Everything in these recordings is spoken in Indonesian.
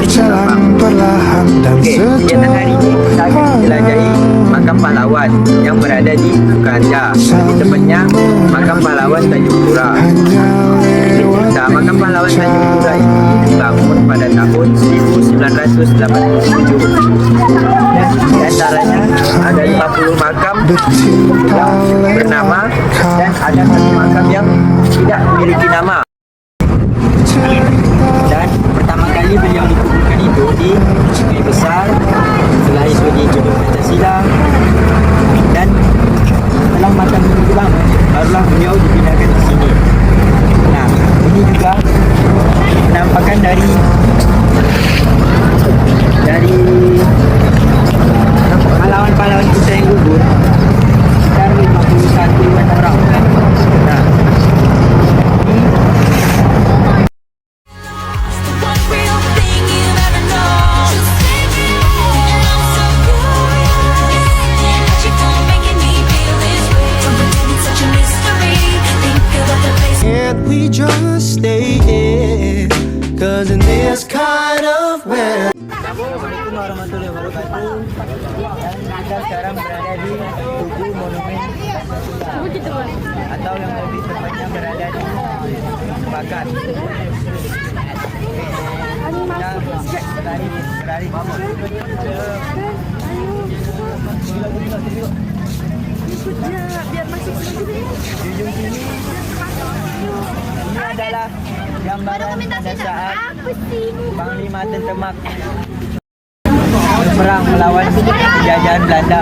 berjalan perlahan dan kegiatan hari ini kita akan menjelajahi makam pahlawan yang berada di Sukaharja. Lebih tepatnya makam pahlawan Tanjung Pura. Cerita makam pahlawan Tanjung Pura ini dibangun pada tahun 1987. Dan di antaranya ada 50 makam yang bernama dan ada 1 makam yang tidak memiliki nama. Dan pertama kali beliau dikuburkan itu di Sungai Besar, setelah itu di Gedung Pancasila, dan setelah makam ini dibangun, barulah beliau dipindahkan di sini. Nah, ini juga penampakan dari pahlawan-pahlawan kita yang gugur, sekitar 51 orang. Nah, we just stay here, cause in this kind of weather. Assalamualaikum warahmatullahi wabarakatuh. Dan kita sekarang berada di tugu monumen Pancasila, atau yang lebih tepatnya berada di Bakat. Biar masuk sini. Di ujung sini ini adalah gambaran pada saat Panglima Tentemak berperang melawan penjajahan Belanda.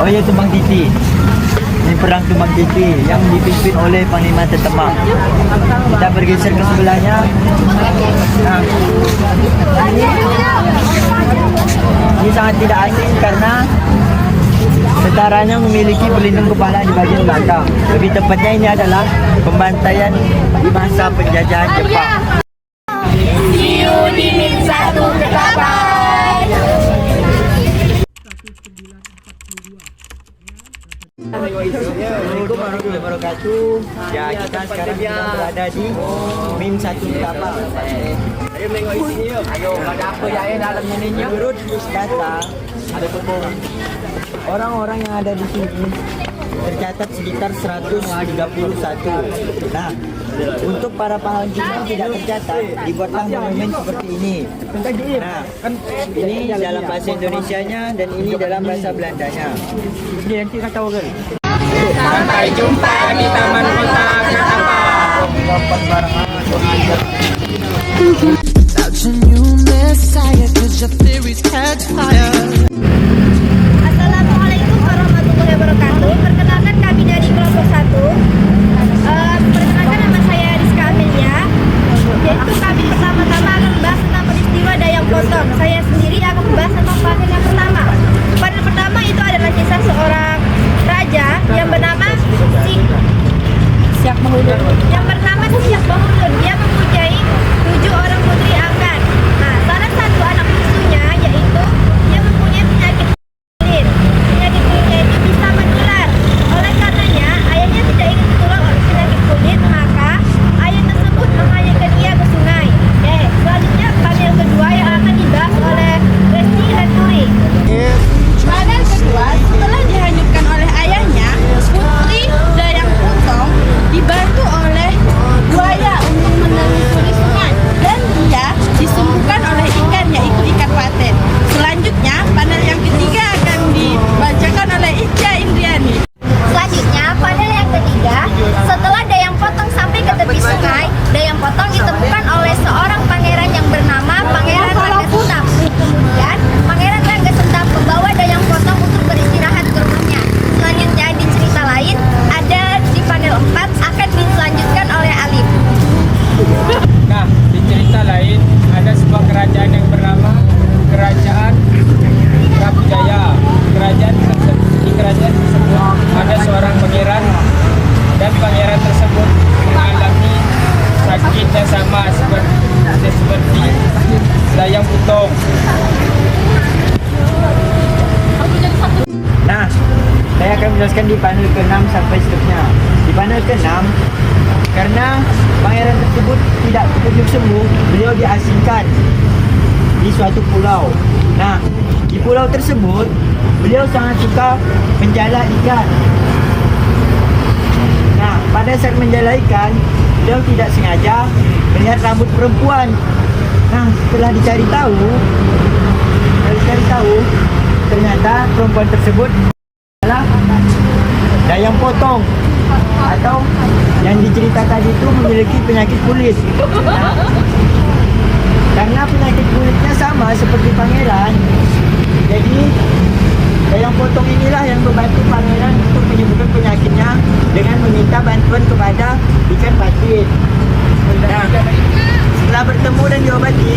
Oh iya, Tumbang Titi. Ini perang Tumbang Titi yang dipimpin oleh Panglima Tentemak. Kita bergeser ke sebelahnya. Nah, ini sangat tidak asing karena tentaranya memiliki pelindung kepala di bagian belakang. Lebih tepatnya ini adalah pembantaian di masa penjajahan Jepang. See you di Min 1 Ketapang. Assalamualaikum warahmatullahi wabarakatuh. Ya, kita sekarang sedang berada di Min 1 Ketapang. Ayo tengok sini yuk. Ayo, ada apa ya dalamnya ni? Menurut data, ada tepung. Orang-orang yang ada di sini tercatat sekitar 131. Nah, untuk para pahlawan kita tidak tercatat, dibuatlah monumen seperti ini. Nah, ini dalam bahasa Indonesianya dan ini dalam bahasa Belandanya. Ini nanti kata orang. Sampai jumpa di Taman Kota Ketapang. Assalamualaikum warahmatullahi wabarakatuh. Perkenalkan kami dari kelompok 1. Perkenalkan nama saya Rizka Amelia. Yaitu kami pertama-tama akan membahas tentang peristiwa Dayang Potong. Saya sendiri akan membahas tentang panel yang pertama. Panel pertama itu adalah kisah seorang raja yang bernama Siak Bahulun. Dia mempunyai 7 orang putri angkat. Nah, salah satu anak bungsunya yaitu dia mempunyai penyakit kulit. Penyakit kulitnya itu bisa menular. Oleh karenanya, ayahnya tidak ingin tertular oleh penyakit kulit, maka ayah tersebut menghanyutkan ia ke sungai. Selanjutnya panel kedua yang akan dibahas oleh Resti dan Turi. Panel kedua, setelah dihanyutkan oleh ayahnya, putri Dayang Potong dibantu oleh buaya untuk menelusuri sungai dan dia disembuhkan oleh ikan, yaitu ikan paten. Selanjutnya panel yang ketiga akan dibacakan oleh Ica Indriani. Selanjutnya panel yang ketiga, setelah Dayang Potong sampai ke tepi sungai, Dayang Potong ditemukan oleh seorang pangeran yang bernama Pangeran Rangga Sentap. Kemudian Pangeran Rangga Sentap membawa Dayang Potong untuk beristirahat ke rumahnya. Selanjutnya di cerita lain ada di panel 4 akan dilanjutkan oleh Alif. Nah, di cerita lain ada sebuah kerajaan yang bernama Kerajaan Brawijaya. Di kerajaan tersebut ada seorang pangeran, dan pangeran tersebut mengalami sakit yang sama seperti Dayang Potong. Nah, saya akan menjelaskan di panel ke-6 sampai seterusnya. Di panel ke-6 karena pangeran tersebut tidak kunjung sembuh, beliau diasingkan di suatu pulau. Nah, di pulau tersebut beliau sangat suka menjala ikan. Nah, pada saat menjala ikan, beliau tidak sengaja melihat rambut perempuan. Nah, setelah dicari tahu, ternyata perempuan tersebut adalah Dayang Potong, atau yang diceritakan tadi itu memiliki penyakit kulit. Nah, karena penyakit kulitnya sama seperti pangeran, jadi Dayang Potong inilah yang membantu pangeran untuk menyembuhkan penyakitnya dengan meminta bantuan kepada ikan patin. Nah, setelah bertemu dan diobati,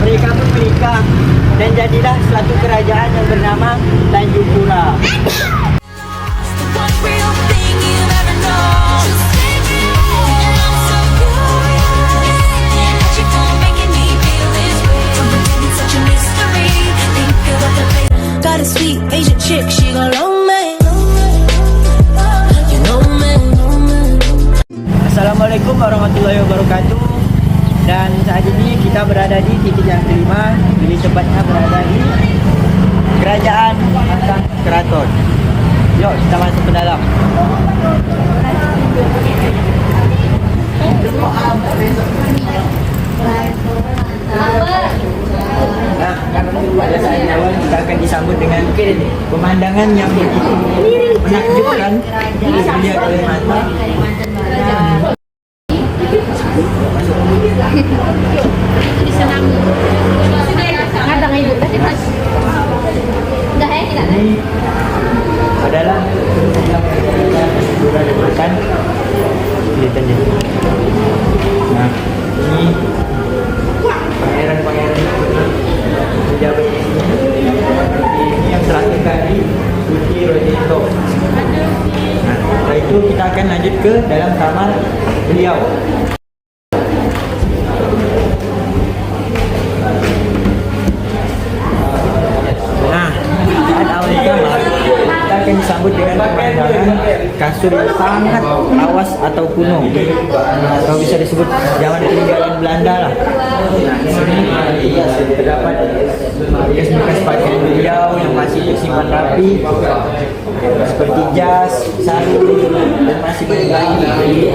mereka pun menikah dan jadilah suatu kerajaan yang bernama Tanjung Pura. One real thing you've ever known. And I'm so curious. And you don't making me feel this way. I'm pretending such a mystery. Think about the place. Got a sweet Asian chick, she gon' roll me. You know me. Assalamualaikum warahmatullahi wabarakatuh. Dan saat ini kita berada di titik yang kelima, jadi tepatnya berada di Kerajaan Batang Keraton. Yuk kita masuk ke dalam. Nah, pada saat awal kita akan disambut dengan pemandangan yang begitu menakjubkan dilihat oleh mata. Ini adalah depan kelihatannya. Nah, ini pangeran-pangeran pejabat ini yang terakhir kali Gusti Rojito. Nah, setelah itu kita akan lanjut ke dalam kamar beliau. Kita akan disambut dengan pemandangan kasur yang sangat lawas atau kuno, atau bisa disebut zaman peninggalan Belanda lah. Nah, di sini terdapat bekas-bekas pakaian beliau yang masih tersimpan rapi, seperti jas, sarung, dan masih banyak lagi.